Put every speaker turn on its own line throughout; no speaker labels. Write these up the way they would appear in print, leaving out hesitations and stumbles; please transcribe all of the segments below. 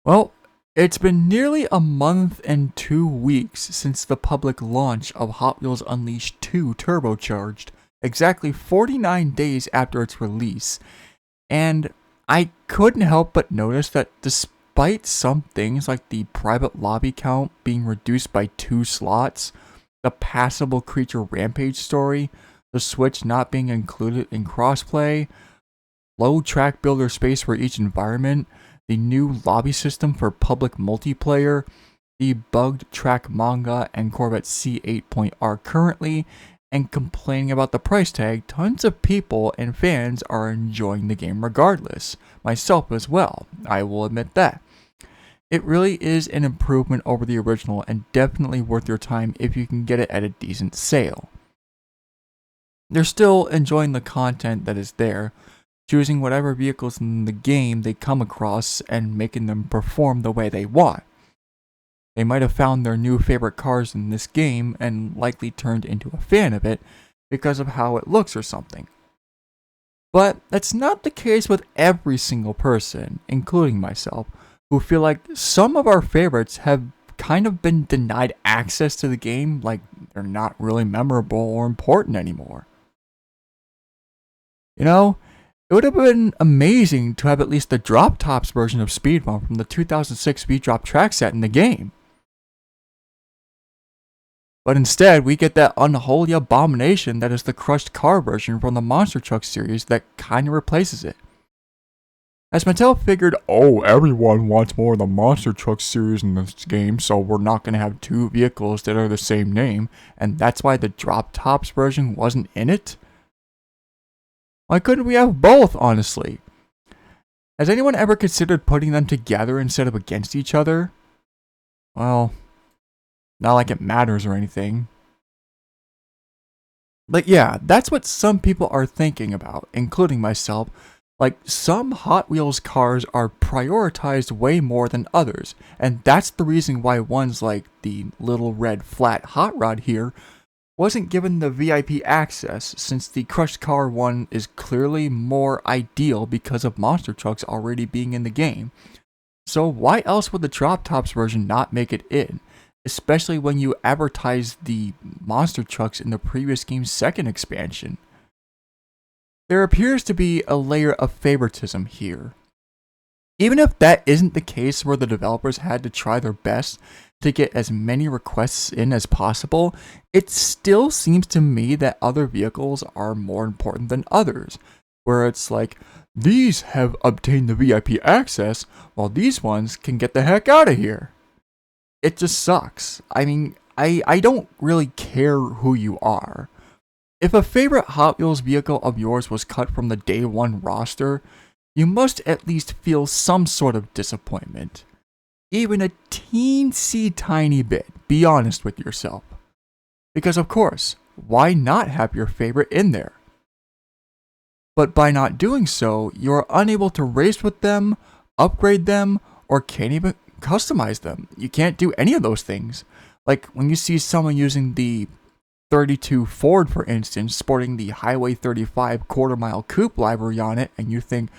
Well, it's been nearly a month and 2 weeks since the public launch of Hot Wheels Unleashed 2 Turbocharged, exactly 49 days after its release, and I couldn't help but notice that despite some things like the private lobby count being reduced by 2 slots, the passable creature rampage story, the Switch not being included in crossplay, low track builder space for each environment, the new lobby system for public multiplayer, the bugged track manga and Corvette C8.R currently, and complaining about the price tag, tons of people and fans are enjoying the game regardless. Myself as well, I will admit that. It really is an improvement over the original and definitely worth your time if you can get it at a decent sale. They're still enjoying the content that is there, choosing whatever vehicles in the game they come across and making them perform the way they want. They might have found their new favorite cars in this game and likely turned into a fan of it because of how it looks or something. But that's not the case with every single person, including myself, who feel like some of our favorites have kind of been denied access to the game like they're not really memorable or important anymore. You know, it would have been amazing to have at least the drop tops version of Speedrun from the 2006 V-Drop track set in the game. But instead, we get that unholy abomination that is the crushed car version from the Monster Truck series that kinda replaces it. As Mattel figured, oh, everyone wants more of the Monster Truck series in this game, so we're not gonna have two vehicles that are the same name, and that's why the drop tops version wasn't in it? Why couldn't we have both, honestly? Has anyone ever considered putting them together instead of against each other? Well, not like it matters or anything. But yeah, that's what some people are thinking about, including myself. Like, some Hot Wheels cars are prioritized way more than others, and that's the reason why ones like the little red flat hot rod here wasn't given the VIP access, since the crushed car one is clearly more ideal because of monster trucks already being in the game. So why else would the drop tops version not make it in? Especially when you advertise the monster trucks in the previous game's second expansion. There appears to be a layer of favoritism here. Even if that isn't the case where the developers had to try their best to get as many requests in as possible, it still seems to me that other vehicles are more important than others, where it's like, these have obtained the VIP access, while these ones can get the heck out of here. It just sucks. I mean, I don't really care who you are. If a favorite Hot Wheels vehicle of yours was cut from the day one roster, you must at least feel some sort of disappointment. Even a teensy tiny bit, be honest with yourself. Because of course, why not have your favorite in there? But by not doing so, you are unable to race with them, upgrade them, or can't even customize them. You can't do any of those things. Like when you see someone using the 32 Ford, for instance, sporting the Highway 35 quarter-mile coupe livery on it, and you think,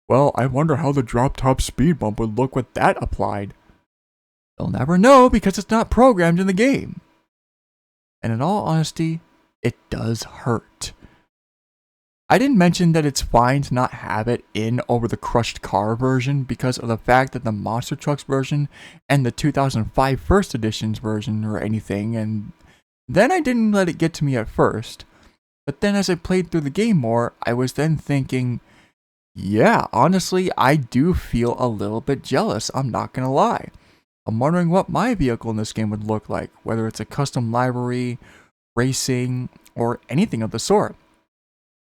well, I wonder how the drop-top speed bump would look with that applied. You'll never know because it's not programmed in the game. And in all honesty, it does hurt. I didn't mention that it's fine to not have it in over the crushed car version because of the fact that the Monster Trucks version and the 2005 First Editions version or anything, and then I didn't let it get to me at first. But then as I played through the game more, I was then thinking, yeah, honestly, I do feel a little bit jealous, I'm not gonna lie. I'm wondering what my vehicle in this game would look like, whether it's a custom livery, racing, or anything of the sort.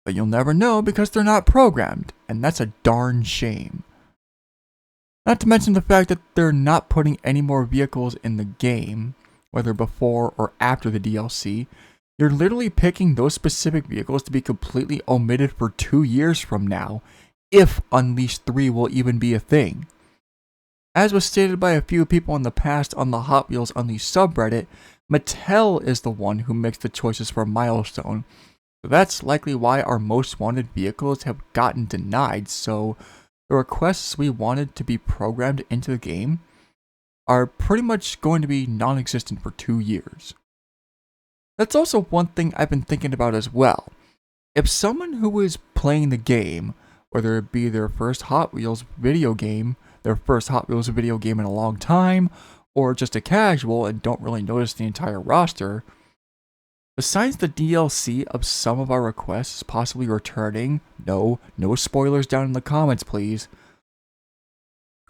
But you'll never know because they're not programmed, and that's a darn shame. Not to mention the fact that they're not putting any more vehicles in the game, whether before or after the DLC. You're literally picking those specific vehicles to be completely omitted for 2 years from now, if Unleashed 3 will even be a thing. As was stated by a few people in the past on the Hot Wheels Unleashed subreddit, Mattel is the one who makes the choices for Milestone. So that's likely why our most wanted vehicles have gotten denied, so the requests we wanted to be programmed into the game are pretty much going to be non-existent for 2 years. That's also one thing I've been thinking about as well. If someone who is playing the game, whether it be their first Hot Wheels video game, their first Hot Wheels video game in a long time, or just a casual and don't really notice the entire roster, besides the DLC of some of our requests possibly returning, no spoilers down in the comments please,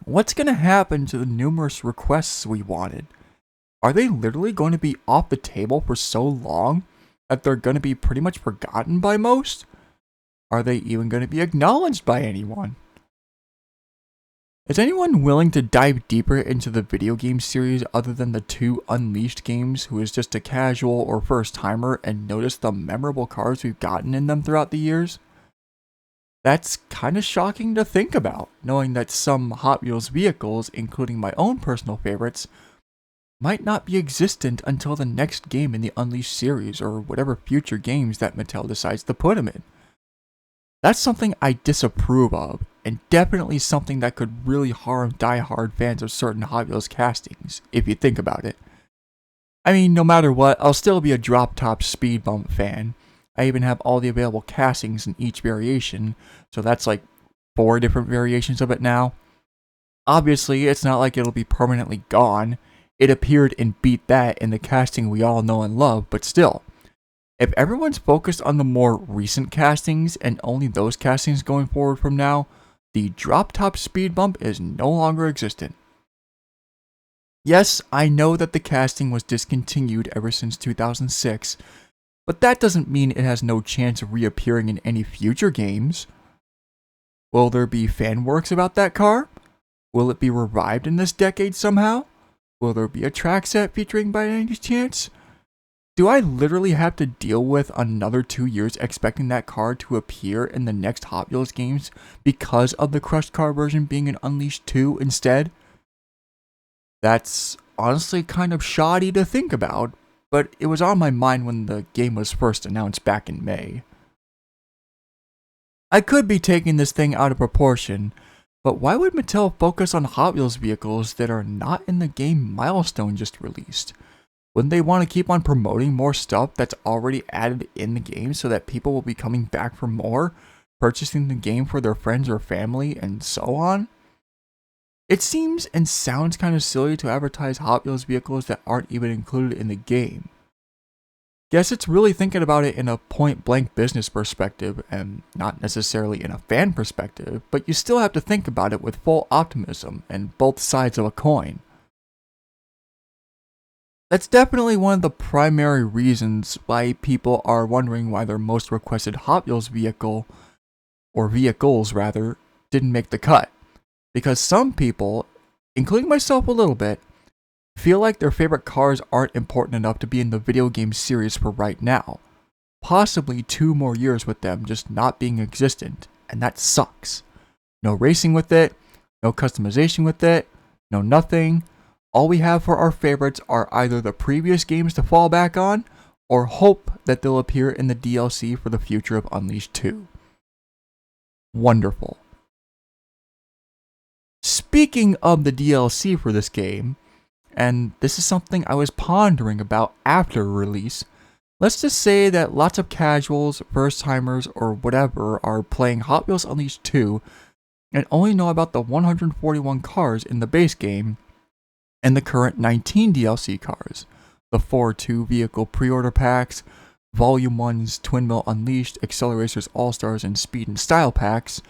what's going to happen to the numerous requests we wanted? Are they literally going to be off the table for so long that they're going to be pretty much forgotten by most? Are they even going to be acknowledged by anyone? Is anyone willing to dive deeper into the video game series other than the 2 Unleashed games who is just a casual or first timer and notice the memorable cars we've gotten in them throughout the years? That's kind of shocking to think about, knowing that some Hot Wheels vehicles, including my own personal favorites, might not be existent until the next game in the Unleashed series or whatever future games that Mattel decides to put them in. That's something I disapprove of, and definitely something that could really harm die-hard fans of certain Hot Wheels castings, if you think about it. I mean, no matter what, I'll still be a drop-top speed bump fan. I even have all the available castings in each variation, so that's like 4 different variations of it now. Obviously, it's not like it'll be permanently gone. It appeared and beat that in the casting we all know and love, but still. If everyone's focused on the more recent castings and only those castings going forward from now, the drop-top speed bump is no longer existent. Yes, I know that the casting was discontinued ever since 2006, but that doesn't mean it has no chance of reappearing in any future games. Will there be fan works about that car? Will it be revived in this decade somehow? Will there be a track set featuring by any chance? Do I literally have to deal with another 2 years expecting that car to appear in the next Hot Wheels games because of the Crushed Car version being an Unleashed 2 instead? That's honestly kind of shoddy to think about, but it was on my mind when the game was first announced back in May. I could be taking this thing out of proportion, but why would Mattel focus on Hot Wheels vehicles that are not in the game milestone just released? Wouldn't they want to keep on promoting more stuff that's already added in the game so that people will be coming back for more, purchasing the game for their friends or family, and so on? It seems and sounds kind of silly to advertise Hot Wheels vehicles that aren't even included in the game. Guess it's really thinking about it in a point-blank business perspective and not necessarily in a fan perspective, but you still have to think about it with full optimism and both sides of a coin. That's definitely one of the primary reasons why people are wondering why their most requested Hot Wheels vehicle, or vehicles rather, didn't make the cut. Because some people, including myself a little bit, feel like their favorite cars aren't important enough to be in the video game series for right now. Possibly 2 more years with them just not being existent, and that sucks. No racing with it, no customization with it, no nothing. All we have for our favorites are either the previous games to fall back on, or hope that they'll appear in the DLC for the future of Unleashed 2. Wonderful. Speaking of the DLC for this game, and this is something I was pondering about after release, let's just say that lots of casuals, first-timers, or whatever are playing Hot Wheels Unleashed 2 and only know about the 141 cars in the base game and the current 19 DLC cars, the 4 2-vehicle pre-order packs, Volume 1's Twin Mill Unleashed, Acceleracers All-Stars, and Speed and Style packs,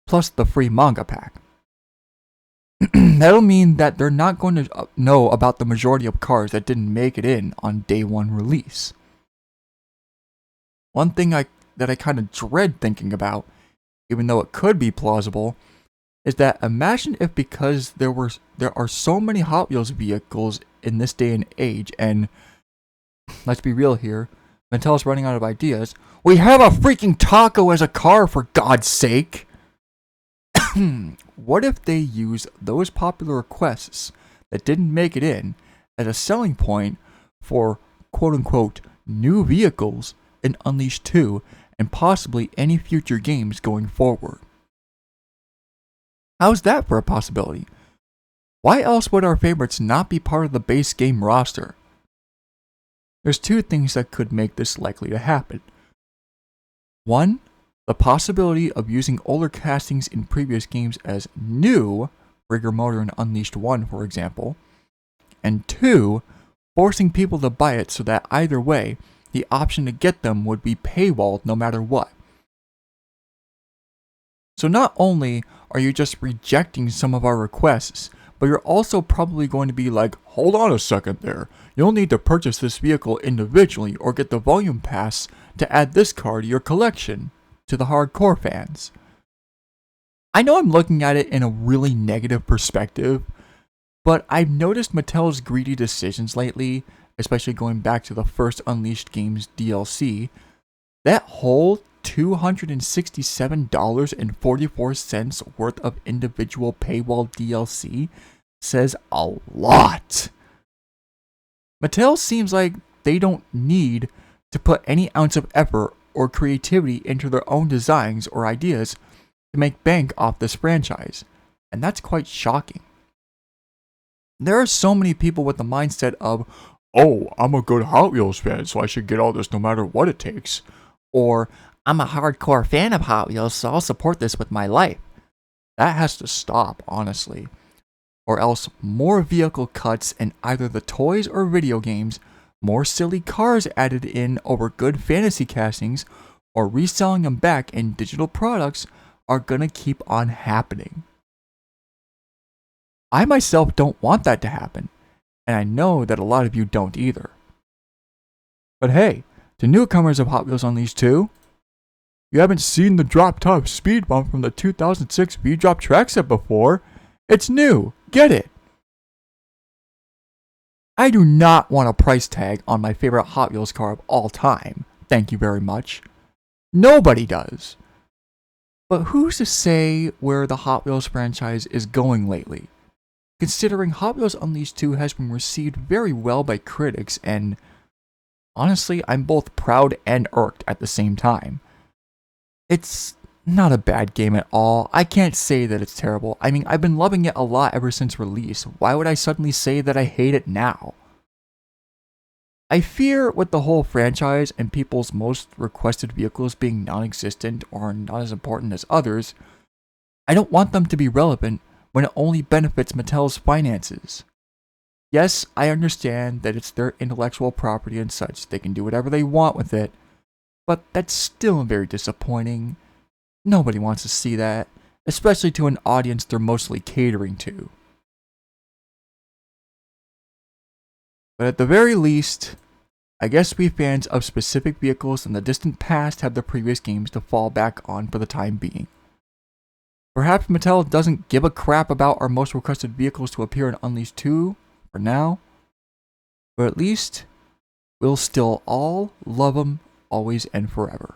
plus the free manga pack. That'll mean that they're not going to know about the majority of cars that didn't make it in on day 1 release. One thing that I kind of dread thinking about, even though it could be plausible, is that imagine if because there are so many Hot Wheels vehicles in this day and age, and let's be real here, Mattel's running out of ideas, we have a freaking taco as a car for God's sake! What if they use those popular requests that didn't make it in as a selling point for quote-unquote new vehicles in Unleashed 2 and possibly any future games going forward? How's that for a possibility? Why else would our favorites not be part of the base game roster? There's two things that could make this likely to happen. One, the possibility of using older castings in previous games as new, Rigor Motor and Unleashed 1 for example, and two, forcing people to buy it so that either way, the option to get them would be paywalled no matter what. So not only are you just rejecting some of our requests, but you're also probably going to be like, hold on a second there, you'll need to purchase this vehicle individually or get the volume pass to add this car to your collection, to the hardcore fans. I know I'm looking at it in a really negative perspective, but I've noticed Mattel's greedy decisions lately, especially going back to the first Unleashed game's DLC. That whole $267.44 worth of individual paywall DLC says a lot. Mattel seems like they don't need to put any ounce of effort or creativity into their own designs or ideas to make bank off this franchise, and that's quite shocking. There are so many people with the mindset of, oh, I'm a good Hot Wheels fan, so I should get all this no matter what it takes. Or, I'm a hardcore fan of Hot Wheels, so I'll support this with my life. That has to stop, honestly. Or else, more vehicle cuts in either the toys or video games, more silly cars added in over good fantasy castings, or reselling them back in digital products are gonna keep on happening. I myself don't want that to happen, and I know that a lot of you don't either. But hey, to newcomers of Hot Wheels Unleashed 2, you haven't seen the drop-top speed bump from the 2006 V-Drop track set before. It's new. Get it. I do not want a price tag on my favorite Hot Wheels car of all time. Thank you very much. Nobody does. But who's to say where the Hot Wheels franchise is going lately? Considering Hot Wheels Unleashed 2 has been received very well by critics, and honestly, I'm both proud and irked at the same time. It's not a bad game at all. I can't say that it's terrible. I mean, I've been loving it a lot ever since release. Why would I suddenly say that I hate it now? I fear with the whole franchise and people's most requested vehicles being non-existent or not as important as others, I don't want them to be relevant when it only benefits Mattel's finances. Yes, I understand that it's their intellectual property and such, they can do whatever they want with it, but that's still very disappointing. Nobody wants to see that, especially to an audience they're mostly catering to. But at the very least, I guess we fans of specific vehicles in the distant past have the previous games to fall back on for the time being. Perhaps Mattel doesn't give a crap about our most requested vehicles to appear in Unleashed 2 for now, but at least we'll still all love them always and forever.